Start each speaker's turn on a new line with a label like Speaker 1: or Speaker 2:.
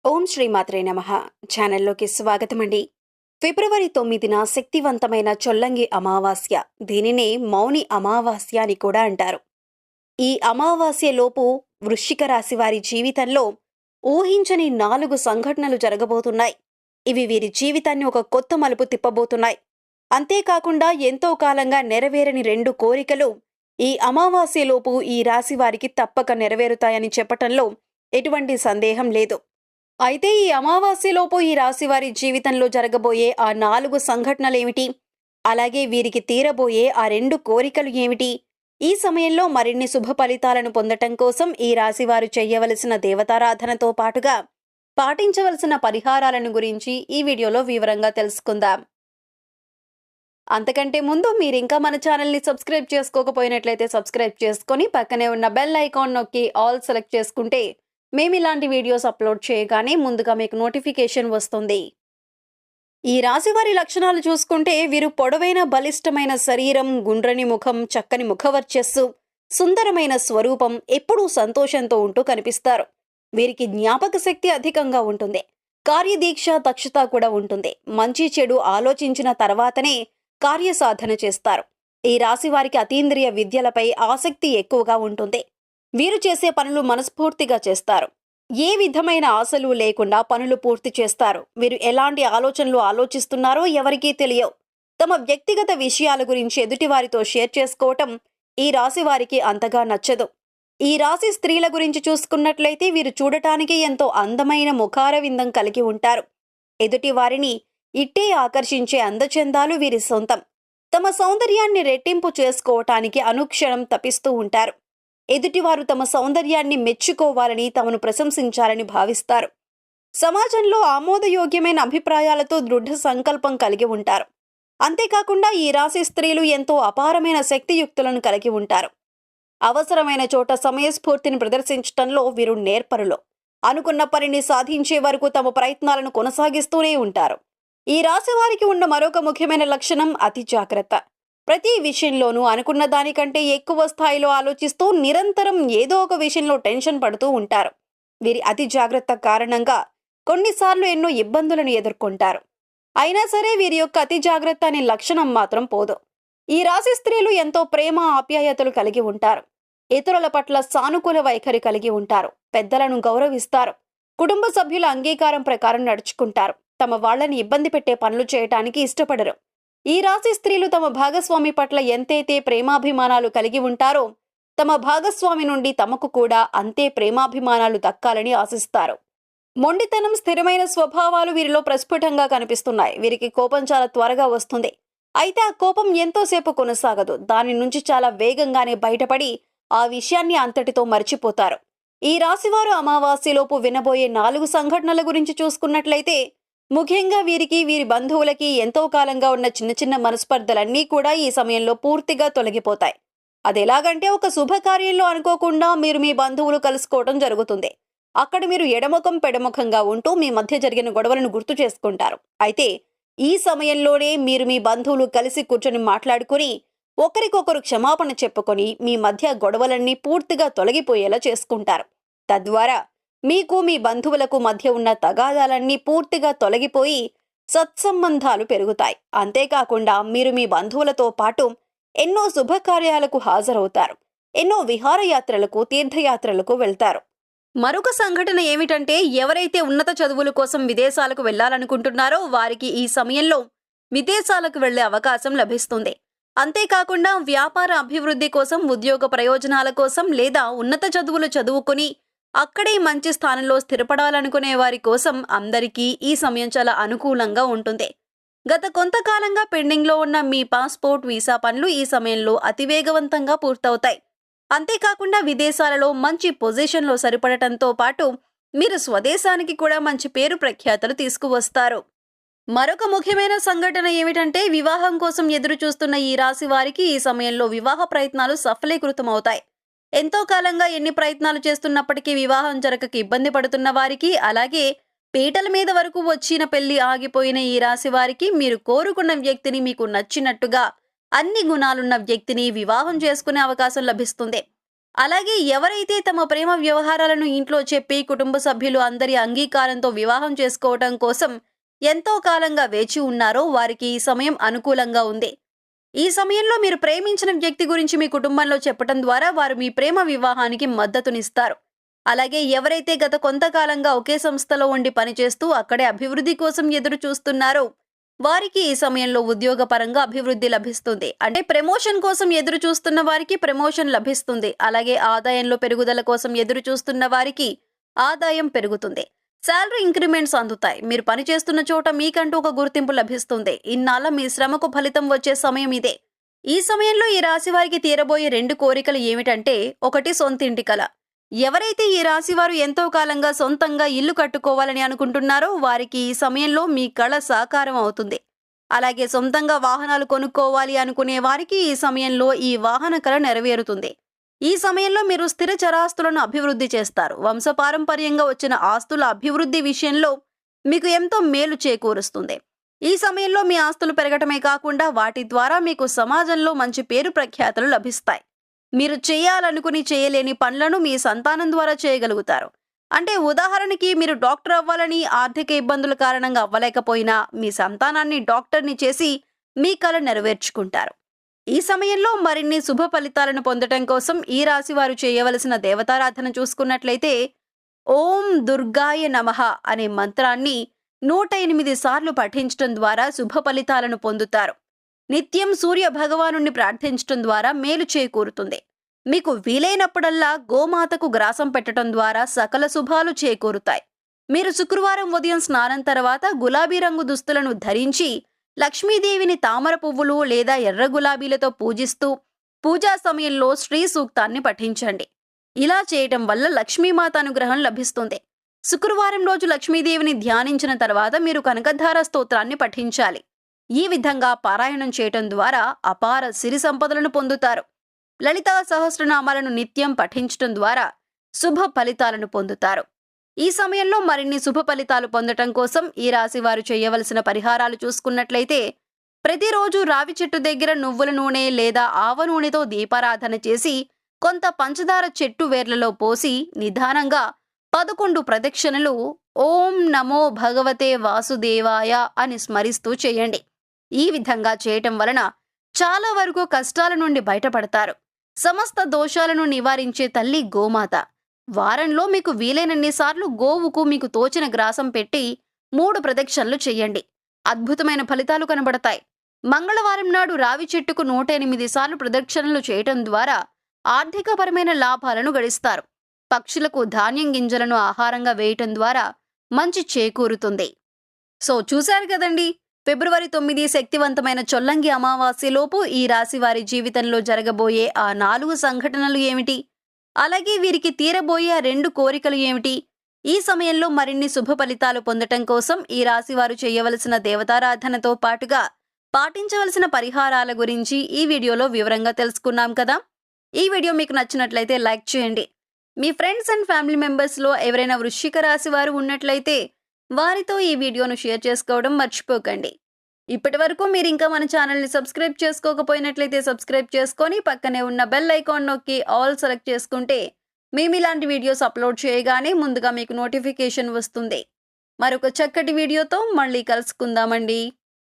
Speaker 1: ఓం శ్రీ మాత్రే నమః. ఛానల్లోకి స్వాగతమండి. ఫిబ్రవరి 9న శక్తివంతమైన చొల్లంగి అమావాస్య. దీనినే మౌని అమావాస్య అని కూడా అంటారు. ఈ అమావాస్యలోపు వృశ్చిక రాశి వారి జీవితంలో ఊహించని 4 సంఘటనలు జరగబోతున్నాయి. ఇవి వీరి జీవితాన్ని ఒక కొత్త మలుపు తిప్పబోతున్నాయి. అంతేకాకుండా ఎంతో కాలంగా నెరవేరని 2 కోరికలు ఈ అమావాస్యలోపు ఈ రాశి వారికి తప్పక నెరవేరుతాయని చెప్పటంలో ఎటువంటి సందేహం లేదు. అయితే ఈ అమావాస్యలోపు ఈ రాశివారి జీవితంలో జరగబోయే ఆ 4 సంఘటనలేమిటి? అలాగే వీరికి తీరబోయే ఆ 2 కోరికలు ఏమిటి? ఈ సమయంలో మరిన్ని శుభ ఫలితాలను పొందటం కోసం ఈ రాశివారు చెయ్యవలసిన దేవతారాధనతో పాటుగా పాటించవలసిన పరిహారాలను గురించి ఈ వీడియోలో వివరంగా తెలుసుకుందాం. అంతకంటే ముందు మీరింకా మన ఛానల్ని సబ్స్క్రైబ్ చేసుకోకపోయినట్లయితే సబ్స్క్రైబ్ చేసుకొని పక్కనే ఉన్న బెల్ ఐకాన్ నొక్కి ఆల్ సెలెక్ట్ చేసుకుంటే మేమిలాంటి వీడియోస్ అప్లోడ్ చేయగానే ముందుగా మీకు నోటిఫికేషన్ వస్తుంది. ఈ రాశివారి లక్షణాలు చూసుకుంటే వీరు పొడవైన బలిష్టమైన శరీరం, గుండ్రని ముఖం, చక్కని ముఖవర్చస్సు, సుందరమైన స్వరూపం, ఎప్పుడూ సంతోషంతో ఉంటూ కనిపిస్తారు. వీరికి జ్ఞాపక శక్తి అధికంగా ఉంటుంది. కార్యదీక్ష, దక్షత కూడా ఉంటుంది. మంచి చెడు ఆలోచించిన తర్వాతనే కార్యసాధన చేస్తారు. ఈ రాశివారికి అతీంద్రియ విద్యలపై ఆసక్తి ఎక్కువగా ఉంటుంది. వీరు చేసే పనులు మనస్ఫూర్తిగా చేస్తారు. ఏ విధమైన ఆశలు లేకుండా పనులు పూర్తి చేస్తారు. వీరు ఎలాంటి ఆలోచనలు ఆలోచిస్తున్నారో ఎవరికీ తెలియవు. తమ వ్యక్తిగత విషయాల గురించి ఎదుటివారితో షేర్ చేసుకోవటం ఈ రాశి వారికి అంతగా నచ్చదు. ఈ రాశి స్త్రీల గురించి చూసుకున్నట్లయితే వీరు చూడటానికి ఎంతో అందమైన ముఖార విందం కలిగి ఉంటారు. ఎదుటి వారిని ఇట్టే ఆకర్షించే అందచందాలు వీరి సొంతం. తమ సౌందర్యాన్ని రెట్టింపు చేసుకోవటానికి అనుక్షణం తపిస్తూ ఉంటారు. ఎదుటివారు తమ సౌందర్యాన్ని మెచ్చుకోవాలని, తమను ప్రశంసించాలని భావిస్తారు. సమాజంలో ఆమోదయోగ్యమైన అభిప్రాయాలతో దృఢ సంకల్పం కలిగి ఉంటారు. అంతేకాకుండా ఈ రాశి స్త్రీలు ఎంతో అపారమైన శక్తియుక్తులను కలిగి ఉంటారు. అవసరమైన చోట సమయస్ఫూర్తిని ప్రదర్శించటంలో వీరు నేర్పరులు. అనుకున్న పనిని సాధించే వరకు తమ ప్రయత్నాలను కొనసాగిస్తూనే ఉంటారు. ఈ రాశి వారికి ఉన్న మరొక ముఖ్యమైన లక్షణం అతి జాగ్రత్త. ప్రతి విషయంలోనూ అనుకున్న దానికంటే ఎక్కువ స్థాయిలో ఆలోచిస్తూ నిరంతరం ఏదో ఒక విషయంలో టెన్షన్ పడుతూ ఉంటారు. వీరి అతి జాగ్రత్త కారణంగా కొన్నిసార్లు ఎన్నో ఇబ్బందులను ఎదుర్కొంటారు. అయినా సరే వీరి యొక్క అతి జాగ్రత్త అనే లక్షణం మాత్రం పోదు. ఈ రాశి స్త్రీలు ఎంతో ప్రేమ, ఆప్యాయతలు కలిగి ఉంటారు. ఇతరుల పట్ల సానుకూల వైఖరి కలిగి ఉంటారు. పెద్దలను గౌరవిస్తారు. కుటుంబ సభ్యుల అంగీకారం ప్రకారం నడుచుకుంటారు. తమ వాళ్లని ఇబ్బంది పెట్టే పనులు చేయటానికి ఇష్టపడరు. ఈ రాశి స్త్రీలు తమ భాగస్వామి పట్ల ఎంతైతే ప్రేమాభిమానాలు కలిగి ఉంటారో తమ భాగస్వామి నుండి తమకు కూడా అంతే ప్రేమాభిమానాలు దక్కాలని ఆశిస్తారు. మొండితనం, స్థిరమైన స్వభావాలు వీరిలో ప్రస్ఫుటంగా కనిపిస్తున్నాయి. వీరికి కోపం చాలా త్వరగా వస్తుంది. అయితే ఆ కోపం ఎంతోసేపు కొనసాగదు. దాని నుంచి చాలా వేగంగానే బయటపడి ఆ విషయాన్ని అంతటితో మర్చిపోతారు. ఈ రాశివారు అమావాస్యలోపు వినబోయే 4 సంఘటనల గురించి చూసుకున్నట్లయితే ముఖ్యంగా వీరికి, వీరి బంధువులకి ఎంతో కాలంగా ఉన్న చిన్న చిన్న మనస్పర్ధలన్నీ కూడా ఈ సమయంలో పూర్తిగా తొలగిపోతాయి. అదెలాగంటే ఒక శుభకార్యంలో అనుకోకుండా మీరు మీ బంధువులు కలుసుకోవడం జరుగుతుంది. అక్కడ మీరు ఎడముఖం పెడముఖంగా ఉంటూ మీ మధ్య జరిగిన గొడవలను గుర్తు చేసుకుంటారు. అయితే ఈ సమయంలోనే మీరు మీ బంధువులు కలిసి కూర్చొని మాట్లాడుకుని ఒకరికొకరు క్షమాపణ చెప్పుకొని మీ మధ్య గొడవలన్నీ పూర్తిగా తొలగిపోయేలా చేసుకుంటారు. తద్వారా మీకు, మీ బంధువులకు మధ్య ఉన్న తగాదాలన్నీ పూర్తిగా తొలగిపోయి సత్సంబంధాలు పెరుగుతాయి. అంతేకాకుండా మీరు మీ బంధువులతో పాటు ఎన్నో శుభకార్యాలకు హాజరవుతారు. ఎన్నో విహారయాత్రలకు, తీర్థయాత్రలకు వెళ్తారు. మరొక సంఘటన ఏమిటంటే ఎవరైతే ఉన్నత చదువుల కోసం విదేశాలకు వెళ్లాలనుకుంటున్నారో వారికి ఈ సమయంలో విదేశాలకు వెళ్లే అవకాశం లభిస్తుంది. అంతేకాకుండా వ్యాపార అభివృద్ధి కోసం, ఉద్యోగ ప్రయోజనాల కోసం లేదా ఉన్నత చదువులు చదువుకుని అక్కడే మంచి స్థానంలో స్థిరపడాలనుకునే వారి కోసం అందరికీ ఈ సమయం చాలా అనుకూలంగా ఉంటుంది. గత కొంతకాలంగా పెండింగ్లో ఉన్న మీ పాస్పోర్ట్, వీసా పనులు ఈ సమయంలో అతివేగవంతంగా పూర్తవుతాయి. అంతేకాకుండా విదేశాలలో మంచి పొజిషన్లో సరిపడటంతో పాటు మీరు స్వదేశానికి కూడా మంచి పేరు ప్రఖ్యాతలు తీసుకువస్తారు. మరొక ముఖ్యమైన సంఘటన ఏమిటంటే వివాహం కోసం ఎదురు చూస్తున్న ఈ రాశి వారికి ఈ సమయంలో వివాహ ప్రయత్నాలు సఫలీకృతమవుతాయి. ఎంతో కాలంగా ఎన్ని ప్రయత్నాలు చేస్తున్నప్పటికీ వివాహం జరగక ఇబ్బంది పడుతున్న వారికి, అలాగే పీటల మీద వరకు వచ్చిన పెళ్లి ఆగిపోయిన ఈ రాశి వారికి మీరు కోరుకున్న వ్యక్తిని, మీకు నచ్చినట్టుగా అన్ని గుణాలున్న వ్యక్తిని వివాహం చేసుకునే అవకాశం లభిస్తుంది. అలాగే ఎవరైతే తమ ప్రేమ వ్యవహారాలను ఇంట్లో చెప్పి కుటుంబ సభ్యులు అందరి అంగీకారంతో వివాహం చేసుకోవటం కోసం ఎంతో కాలంగా వేచి ఉన్నారో వారికి ఈ సమయం అనుకూలంగా ఉంది. ఈ సమయంలో మీరు ప్రేమించిన వ్యక్తి గురించి మీ కుటుంబంలో చెప్పటం ద్వారా వారు మీ ప్రేమ వివాహానికి మద్దతునిస్తారు. అలాగే ఎవరైతే గత కొంతకాలంగా ఒకే సంస్థలో ఉండి పనిచేస్తూ అక్కడే అభివృద్ధి కోసం ఎదురు చూస్తున్నారో వారికి ఈ సమయంలో ఉద్యోగపరంగా అభివృద్ధి లభిస్తుంది. అంటే ప్రమోషన్ కోసం ఎదురు చూస్తున్న వారికి ప్రమోషన్ లభిస్తుంది. అలాగే ఆదాయంలో పెరుగుదల కోసం ఎదురు చూస్తున్న వారికి ఆదాయం పెరుగుతుంది. శాలరీ ఇంక్రిమెంట్స్ అందుతాయి. మీరు పనిచేస్తున్న చోట మీకంటూ ఒక గుర్తింపు లభిస్తుంది. ఇన్నాళ్ళ మీ శ్రమకు ఫలితం వచ్చే సమయం ఇదే. ఈ సమయంలో ఈ రాశి వారికి తీరబోయే 2 కోరికలు ఏమిటంటే, ఒకటి సొంతింటి కల. ఎవరైతే ఈ రాశి వారు ఎంతో కాలంగా సొంతంగా ఇల్లు కట్టుకోవాలని అనుకుంటున్నారో వారికి ఈ సమయంలో మీ కళ సాకారం అవుతుంది. అలాగే సొంతంగా వాహనాలు కొనుక్కోవాలి అనుకునే వారికి ఈ సమయంలో ఈ వాహన కళ నెరవేరుతుంది. ఈ సమయంలో మీరు స్థిర చరాస్తులను అభివృద్ధి చేస్తారు. వంశపారంపర్యంగా వచ్చిన ఆస్తుల అభివృద్ధి విషయంలో మీకు ఎంతో మేలు చేకూరుస్తుంది. ఈ సమయంలో మీ ఆస్తులు పెరగటమే కాకుండా వాటి ద్వారా మీకు సమాజంలో మంచి పేరు ప్రఖ్యాతులు లభిస్తాయి. మీరు చేయాలనుకుని చేయలేని పనులను మీ సంతానం ద్వారా చేయగలుగుతారు. అంటే ఉదాహరణకి మీరు డాక్టర్ అవ్వాలని ఆర్థిక ఇబ్బందుల కారణంగా అవ్వలేకపోయినా మీ సంతానాన్ని డాక్టర్ని చేసి మీ కల నెరవేర్చుకుంటారు. ఈ సమయంలో మరిన్ని శుభ ఫలితాలను పొందటం కోసం ఈ రాశి వారు చేయవలసిన దేవతారాధన చూసుకున్నట్లయితే ఓం దుర్గాయ నమః అనే మంత్రాన్ని 108 సార్లు పఠించడం ద్వారా శుభ ఫలితాలను పొందుతారు. నిత్యం సూర్య భగవానుణ్ణి ప్రార్థించడం ద్వారా మేలు చేకూరుతుంది. మీకు వీలైనప్పుడల్లా గోమాతకు గ్రాసం పెట్టడం ద్వారా సకల శుభాలు చేకూరుతాయి. మీరు శుక్రవారం ఉదయం స్నానం తర్వాత గులాబీ రంగు దుస్తులను ధరించి లక్ష్మీదేవిని తామర పువ్వులు లేదా ఎర్ర గులాబీలతో పూజిస్తూ పూజా సమయంలో శ్రీ సూక్తాన్ని పఠించండి. ఇలా చేయటం వల్ల లక్ష్మీమాత అనుగ్రహం లభిస్తుంది. శుక్రవారం రోజు లక్ష్మీదేవిని ధ్యానించిన తర్వాత మీరు కనకధార స్తోత్రాన్ని పఠించాలి. ఈ విధంగా పారాయణం చేయటం ద్వారా అపార సిరి సంపదలను పొందుతారు. లలితా సహస్రనామాలను నిత్యం పఠించటం ద్వారా శుభ ఫలితాలను పొందుతారు. ఈ సమయంలో మరిన్ని శుభ ఫలితాలు పొందటం కోసం ఈ రాశి వారు చేయవలసిన పరిహారాలు చూసుకున్నట్లయితే ప్రతిరోజు రావి చెట్టు దగ్గర నువ్వుల నూనె లేదా ఆవ నూనెతో దీపారాధన చేసి కొంత పంచదార చెట్టు వేర్లలో పోసి నిదానంగా 11 ప్రదక్షిణలు ఓం నమో భగవతే వాసుదేవాయ అని స్మరిస్తూ చేయండి. ఈ విధంగా చేయటం వలన చాలా వరకు కష్టాల నుండి బయటపడతారు. సమస్త దోషాలను నివారించే తల్లి గోమాత. వారంలో మీకు వీలైనన్ని సార్లు గోవుకు మీకు తోచిన గ్రాసం పెట్టి 3 ప్రదక్షిణలు చెయ్యండి. అద్భుతమైన ఫలితాలు కనబడతాయి. మంగళవారం నాడు రావి చెట్టుకు 108 సార్లు ప్రదక్షిణలు చేయటం ద్వారా ఆర్థికపరమైన లాభాలను గడిస్తారు. పక్షులకు ధాన్యం గింజలను ఆహారంగా వేయటం ద్వారా మంచి చేకూరుతుంది. సో చూశారు కదండి, ఫిబ్రవరి 9 శక్తివంతమైన చొల్లంగి అమావాస్యలోపు ఈ రాశి వారి జీవితంలో జరగబోయే ఆ 4 సంఘటనలు ఏమిటి, అలాగే వీరికి తీరబోయే ఆ 2 కోరికలు ఏమిటి, ఈ సమయంలో మరిన్ని శుభ ఫలితాలు పొందటం కోసం ఈ రాశి వారు చేయవలసిన దేవతారాధనతో పాటుగా పాటించవలసిన పరిహారాల గురించి ఈ వీడియోలో వివరంగా తెలుసుకున్నాం కదా. ఈ వీడియో మీకు నచ్చినట్లయితే లైక్ చేయండి. మీ ఫ్రెండ్స్ అండ్ ఫ్యామిలీ మెంబర్స్లో ఎవరైనా వృశ్చిక రాశి వారు ఉన్నట్లయితే వారితో ఈ వీడియోను షేర్ చేసుకోవడం మర్చిపోకండి. ఇప్పటి వరకు మీరు ఇంకా మన ఛానల్ని సబ్స్క్రైబ్ చేసుకోకపోయినట్లయితే సబ్స్క్రైబ్ చేసుకొని పక్కనే ఉన్న బెల్ ఐకాన్ నొక్కి ఆల్ సెలెక్ట్ చేసుకుంటే మేము ఇలాంటి వీడియోస్ అప్లోడ్ చేయగానే ముందుగా మీకు నోటిఫికేషన్ వస్తుంది. మరొక చక్కటి వీడియోతో మళ్ళీ కలుసుకుందామండి.